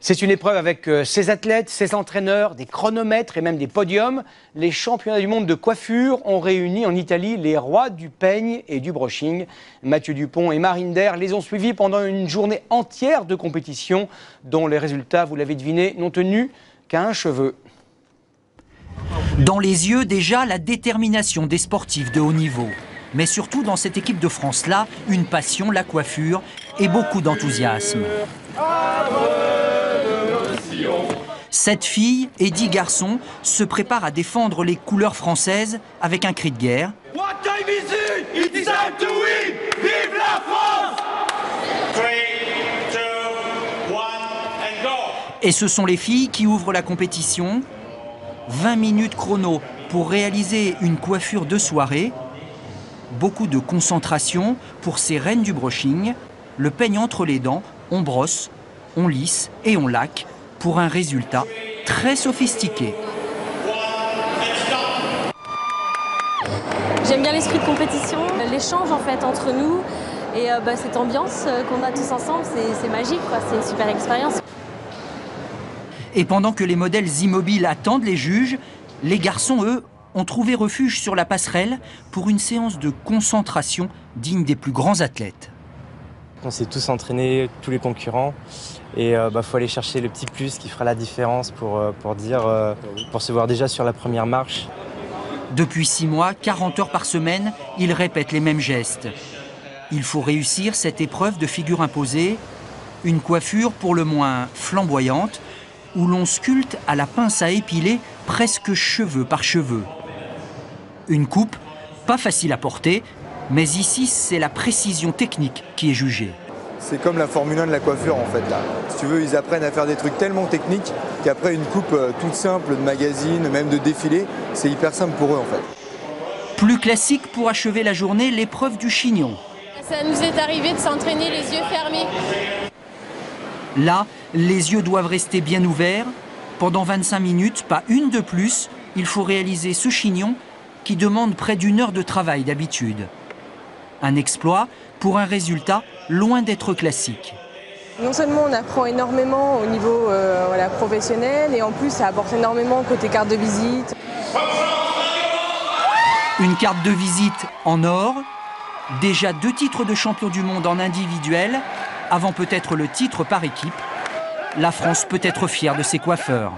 C'est une épreuve avec ses athlètes, ses entraîneurs, des chronomètres et même des podiums. Les championnats du monde de coiffure ont réuni en Italie les rois du peigne et du brushing. Mathieu Dupont et Marine Der les ont suivis pendant une journée entière de compétition dont les résultats, vous l'avez deviné, n'ont tenu qu'à un cheveu. Dans les yeux, déjà, la détermination des sportifs de haut niveau. Mais surtout dans cette équipe de France-là, une passion, la coiffure et beaucoup d'enthousiasme. 7 filles et 10 garçons se préparent à défendre les couleurs françaises avec un cri de guerre. What time is it? It's time to win! Vive la France! 3, 2, 1 and go! Et ce sont les filles qui ouvrent la compétition. 20 minutes chrono pour réaliser une coiffure de soirée. Beaucoup de concentration pour ces reines du brushing. Le peigne entre les dents, on brosse, on lisse et on laque pour un résultat très sophistiqué. J'aime bien l'esprit de compétition, l'échange en fait entre nous et cette ambiance qu'on a tous ensemble, c'est magique, c'est une super expérience. Et pendant que les modèles immobiles attendent les juges, les garçons, eux, ont trouvé refuge sur la passerelle pour une séance de concentration digne des plus grands athlètes. On s'est tous entraînés, tous les concurrents, et faut aller chercher le petit plus qui fera la différence pour se voir déjà sur la première marche. Depuis 6 mois, 40 heures par semaine, ils répètent les mêmes gestes. Il faut réussir cette épreuve de figure imposée, une coiffure pour le moins flamboyante, où l'on sculpte à la pince à épiler presque cheveu par cheveu. Une coupe, pas facile à porter, mais ici c'est la précision technique qui est jugée. C'est comme la Formule 1 de la coiffure en fait là. Si tu veux, ils apprennent à faire des trucs tellement techniques qu'après une coupe toute simple de magazine, même de défilé, c'est hyper simple pour eux en fait. Plus classique pour achever la journée, l'épreuve du chignon. Ça nous est arrivé de s'entraîner les yeux fermés. Là, les yeux doivent rester bien ouverts. Pendant 25 minutes, pas une de plus, il faut réaliser ce chignon qui demande près d'1 heure de travail d'habitude. Un exploit pour un résultat loin d'être classique. Non seulement on apprend énormément au niveau professionnel et en plus ça apporte énormément côté carte de visite. Une carte de visite en or, déjà 2 titres de champion du monde en individuel, avant peut-être le titre par équipe. La France peut être fière de ses coiffeurs.